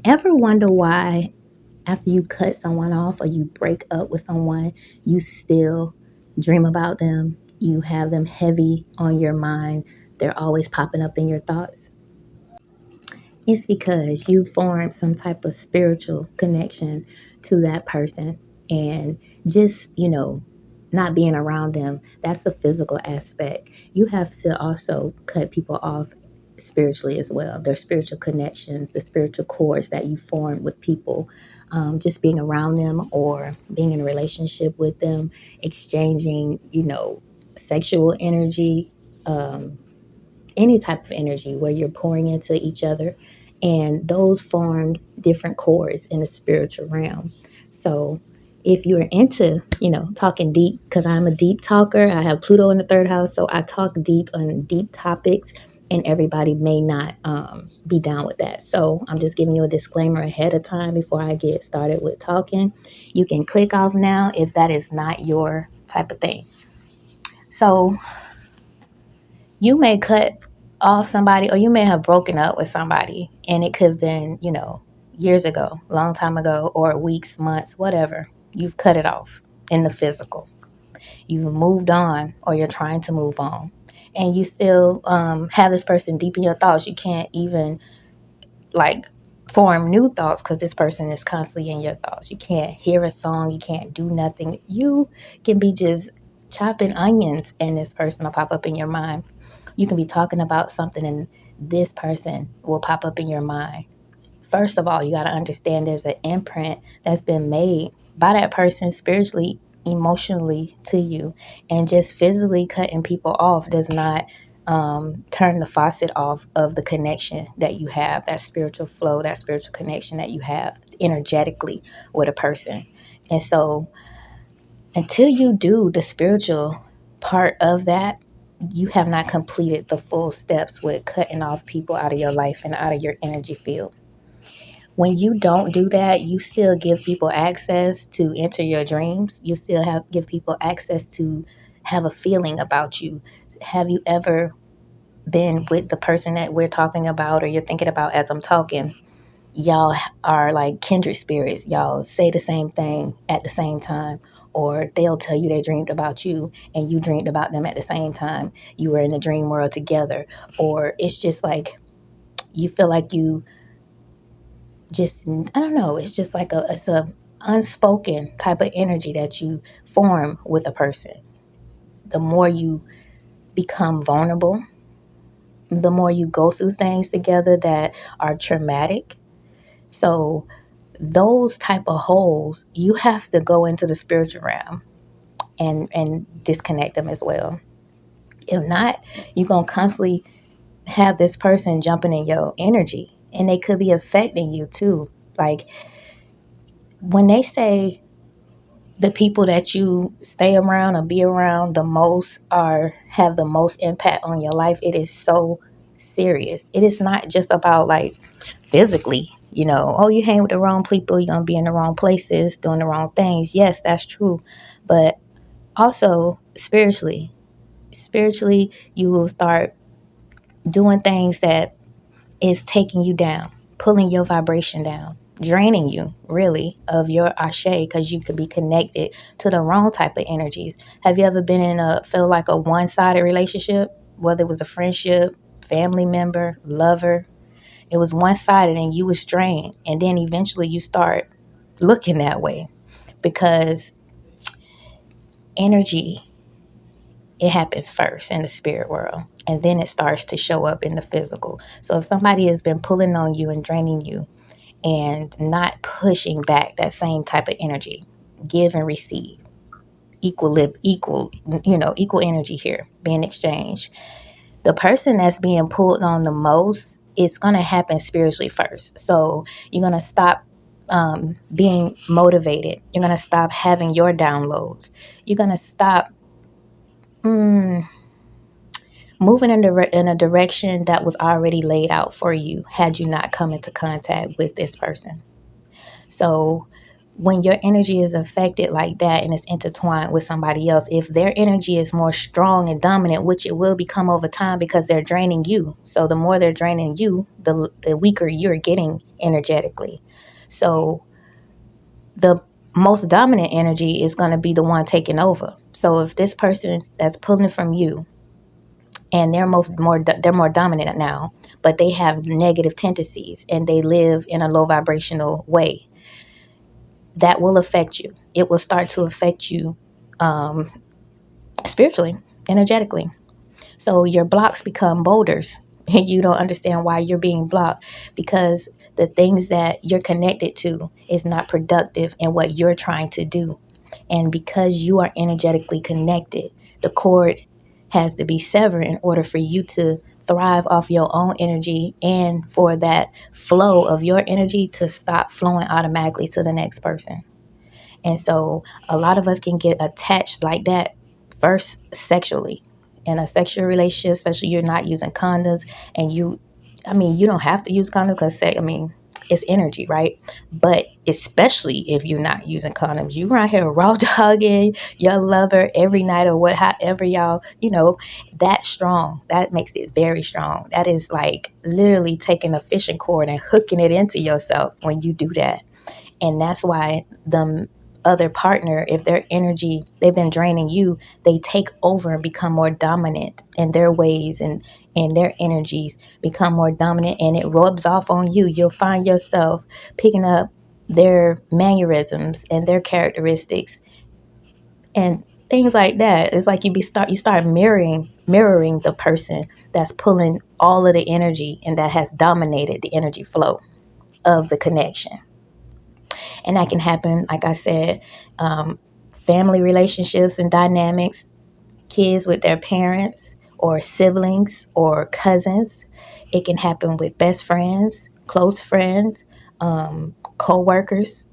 Ever wonder why after you cut someone off or you break up with someone, you still dream about them? You have them heavy on your mind. They're always popping up in your thoughts. It's because you formed some type of spiritual connection to that person. And just, not being around them, that's the physical aspect. You have to also cut people off spiritually as well. Their spiritual connections, the spiritual cords that you formed with people, just being around them or being in a relationship with them, exchanging, sexual energy. Any type of energy where you're pouring into each other, and those formed different chords in the spiritual realm. So if you're into talking deep, because I'm a deep talker, I have Pluto in the third house, so I talk deep on deep topics, and everybody may not be down with that. So I'm just giving you a disclaimer ahead of time before I get started with talking. You can click off now if that is not your type of thing. So you may cut off somebody, or you may have broken up with somebody, and it could have been, years ago, long time ago, or weeks, months, whatever. You've cut it off in the physical. You've moved on, or you're trying to move on, and you still have this person deep in your thoughts. You can't even like form new thoughts because this person is constantly in your thoughts. You can't hear a song, you can't do nothing. You can be just chopping onions and this person will pop up in your mind. You can be talking about something and this person will pop up in your mind. First of all, you got to understand there's an imprint that's been made by that person spiritually, emotionally to you. And just physically cutting people off does not turn the faucet off of the connection that you have, that spiritual flow, that spiritual connection that you have energetically with a person. And so until you do the spiritual part of that, you have not completed the full steps with cutting off people out of your life and out of your energy field. When you don't do that, you still give people access to enter your dreams. You still give people access to have a feeling about you. Have you ever been with the person that we're talking about or you're thinking about as I'm talking? Y'all are like kindred spirits. Y'all say the same thing at the same time, or they'll tell you they dreamed about you and you dreamed about them at the same time. You were in the dream world together, or it's just like you feel like you just, I don't know, it's just like it's a unspoken type of energy that you form with a person. The more you become vulnerable, the more you go through things together that are traumatic. So those type of holes, you have to go into the spiritual realm and disconnect them as well. If not, you're gonna constantly have this person jumping in your energy, and they could be affecting you too. Like when they say the people that you stay around or be around the most are have the most impact on your life, it is so serious. It is not just about like physically, oh, you hang with the wrong people, you're gonna be in the wrong places doing the wrong things. Yes, that's true. But also spiritually you will start doing things that is taking you down, pulling your vibration down, draining you really of your ashe, because you could be connected to the wrong type of energies. Have you ever been in feel like a one-sided relationship, whether it was a friendship, family member, lover? It was one-sided and you was drained, and then eventually you start looking that way because energy, it happens first in the spirit world and then it starts to show up in the physical. So if somebody has been pulling on you and draining you and not pushing back that same type of energy, give and receive, equal energy here being exchanged. The person that's being pulled on the most, it's going to happen spiritually first. So you're going to stop being motivated. You're going to stop having your downloads. You're going to stop moving in a direction that was already laid out for you had you not come into contact with this person. So when your energy is affected like that and it's intertwined with somebody else, if their energy is more strong and dominant, which it will become over time because they're draining you. So the more they're draining you, the weaker you're getting energetically. So the most dominant energy is going to be the one taking over. So if this person that's pulling from you and they're more dominant now, but they have negative tendencies and they live in a low vibrational way, that will affect you. It will start to affect you um, spiritually, energetically. So your blocks become boulders, and you don't understand why you're being blocked because the things that you're connected to is not productive in what you're trying to do. And because you are energetically connected, the cord has to be severed in order for you to thrive off your own energy and for that flow of your energy to stop flowing automatically to the next person. And so a lot of us can get attached like that first sexually in a sexual relationship, especially you're not using condoms and you don't have to use condoms because it's energy, right? But especially if you're not using condoms, you around here raw dogging your lover every night or however y'all, that strong, that makes it very strong. That is like literally taking a fishing cord and hooking it into yourself when you do that. And that's why the other partner, if their energy, they've been draining you, they take over and become more dominant in their ways and their energies become more dominant and it rubs off on you. You'll find yourself picking up their mannerisms and their characteristics and things like that. It's like you start mirroring the person that's pulling all of the energy and that has dominated the energy flow of the connection. And that can happen, like I said, family relationships and dynamics, kids with their parents or siblings or cousins. It can happen with best friends, close friends, co-workers.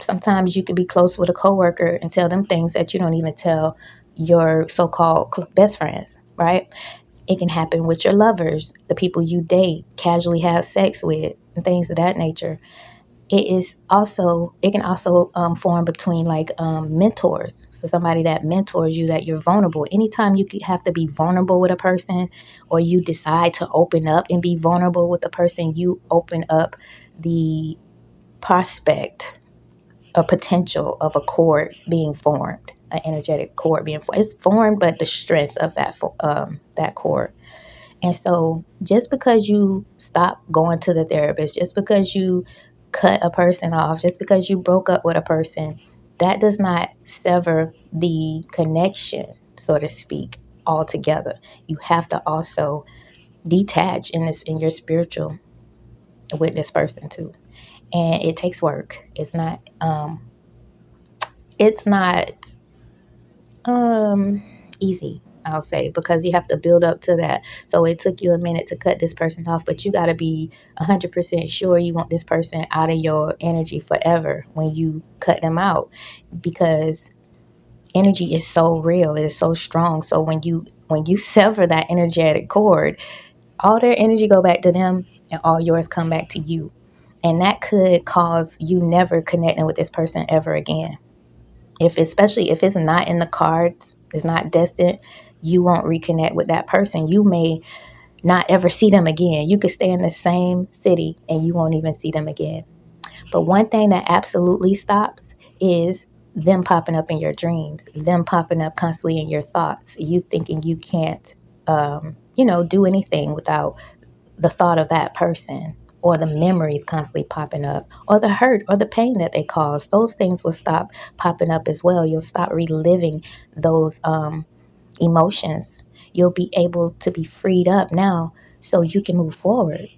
Sometimes you could be close with a coworker and tell them things that you don't even tell your so-called best friends, right? It can happen with your lovers, the people you date, casually have sex with, and things of that nature. It can also form between like mentors. So somebody that mentors you, that you're vulnerable. Anytime you have to be vulnerable with a person or you decide to open up and be vulnerable with a person, you open up the prospect, a potential of a cord being formed, an energetic cord being formed. It's formed, but the strength of that cord. And so just because you stop going to the therapist, just because you cut a person off, just because you broke up with a person, that does not sever the connection, so to speak, altogether. You have to also detach in your spiritual with this person too. And it takes work. It's not easy, I'll say, because you have to build up to that. So it took you a minute to cut this person off, but you got to be 100% sure you want this person out of your energy forever when you cut them out, because energy is so real, it is so strong. So when you sever that energetic cord, all their energy go back to them and all yours come back to you. And that could cause you never connecting with this person ever again. Especially if it's not in the cards, it's not destined, you won't reconnect with that person. You may not ever see them again. You could stay in the same city and you won't even see them again. But one thing that absolutely stops is them popping up in your dreams, them popping up constantly in your thoughts, you thinking you can't do anything without the thought of that person, or the memories constantly popping up, or the hurt or the pain that they caused. Those things will stop popping up as well. You'll stop reliving those emotions. You'll be able to be freed up now so you can move forward.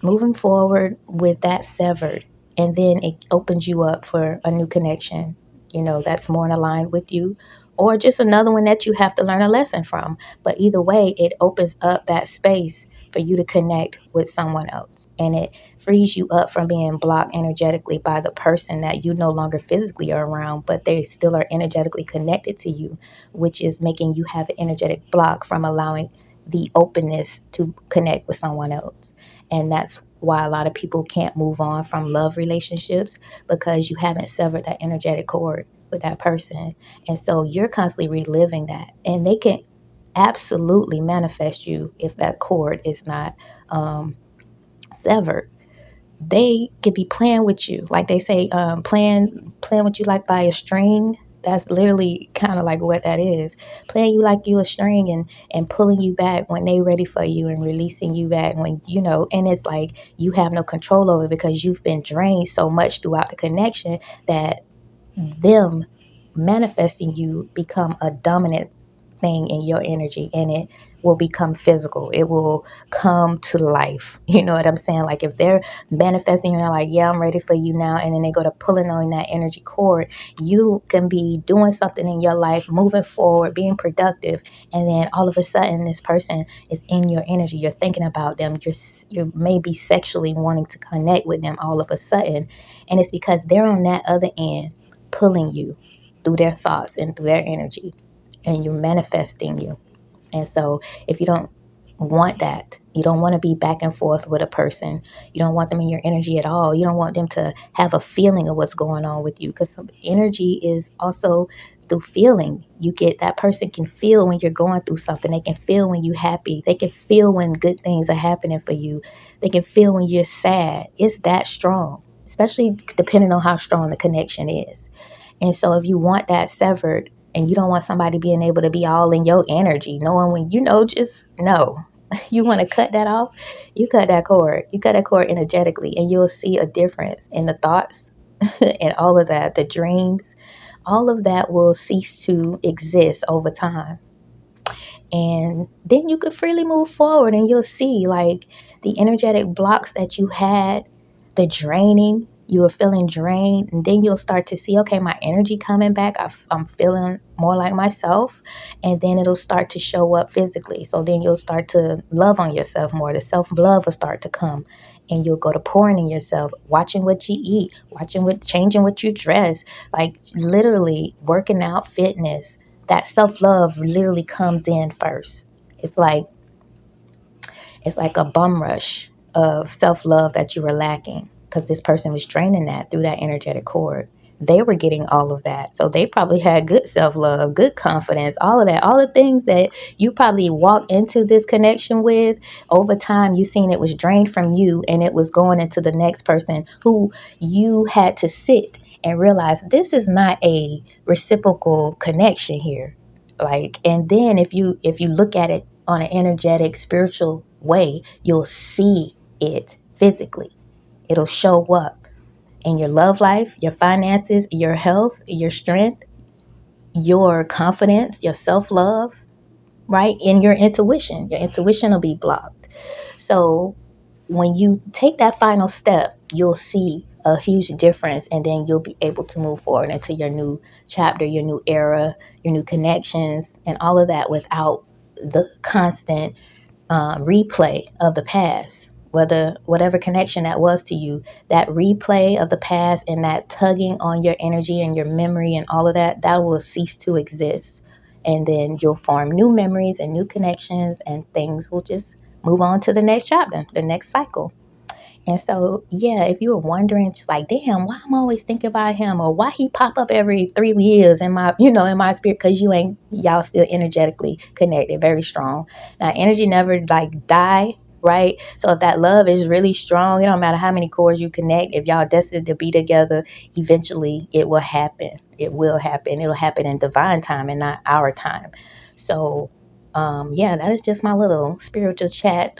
Moving forward with that severed, and then it opens you up for a new connection, that's more in line with you, or just another one that you have to learn a lesson from. But either way, it opens up that space for you to connect with someone else, and it frees you up from being blocked energetically by the person that you no longer physically are around, but they still are energetically connected to you, which is making you have an energetic block from allowing the openness to connect with someone else. And that's why a lot of people can't move on from love relationships, because you haven't severed that energetic cord with that person. And so you're constantly reliving that. And they can absolutely manifest you if that cord is not um, severed. They could be playing with you, like they say, playing with you like by a string. That's literally kind of like what that is, playing you like you a string, and pulling you back when they ready for you, and releasing you back when you know. And it's like you have no control over it, because you've been drained so much throughout the connection that them manifesting you become a dominant thing in your energy, and it will become physical. It will come to life. You know what I'm saying? Like if they're manifesting, you're like, yeah, I'm ready for you now. And then they go to pulling on that energy cord. You can be doing something in your life, moving forward, being productive. And then all of a sudden this person is in your energy. You're thinking about them. You're maybe sexually wanting to connect with them all of a sudden. And it's because they're on that other end pulling you through their thoughts and through their energy, and you're manifesting you. And so if you don't want that, you don't want to be back and forth with a person, you don't want them in your energy at all, you don't want them to have a feeling of what's going on with you, because some energy is also through feeling. You get that person can feel when you're going through something, they can feel when you're happy, they can feel when good things are happening for you, they can feel when you're sad. It's that strong, especially depending on how strong the connection is. And so if you want that severed, and you don't want somebody being able to be all in your energy, knowing when you know, just no. You want to cut that off, you cut that cord. You cut that cord energetically, and you'll see a difference in the thoughts and all of that, the dreams, all of that will cease to exist over time. And then you could freely move forward, and you'll see like the energetic blocks that you had, the draining, you were feeling drained. And then you'll start to see, okay, my energy coming back, I'm feeling more like myself. And then it'll start to show up physically. So then you'll start to love on yourself more. The self-love will start to come, and you'll go to pouring in yourself, watching what you eat, changing what you dress, like literally working out, fitness. That self-love literally comes in first. It's like it's like a bum rush of self-love that you were lacking, because this person was draining that through that energetic cord. They were getting all of that. So they probably had good self-love, good confidence, all of that, all the things that you probably walked into this connection with. Over time, you seen it was drained from you, and it was going into the next person, who you had to sit and realize this is not a reciprocal connection here. Like, and then if you look at it on an energetic spiritual way, you'll see it physically. It'll show up in your love life, your finances, your health, your strength, your confidence, your self-love, right? In your intuition will be blocked. So when you take that final step, you'll see a huge difference, and then you'll be able to move forward into your new chapter, your new era, your new connections, and all of that without the constant replay of the past. Whether whatever connection that was to you, that replay of the past and that tugging on your energy and your memory and all of that, that will cease to exist. And then you'll form new memories and new connections, and things will just move on to the next chapter, the next cycle. And so, yeah, if you were wondering, just like, damn, why I'm always thinking about him, or why he pop up every 3 years in my, in my spirit, because y'all still energetically connected, very strong. Now, energy never like die, right? So if that love is really strong, it don't matter how many cords you connect. If y'all destined to be together, eventually it will happen. It will happen. It'll happen in divine time and not our time. So, yeah, that is just my little spiritual chat.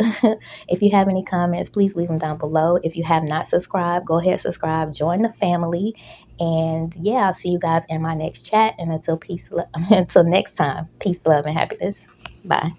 If you have any comments, please leave them down below. If you have not subscribed, go ahead, subscribe, join the family. And yeah, I'll see you guys in my next chat. And until until next time, peace, love, and happiness. Bye.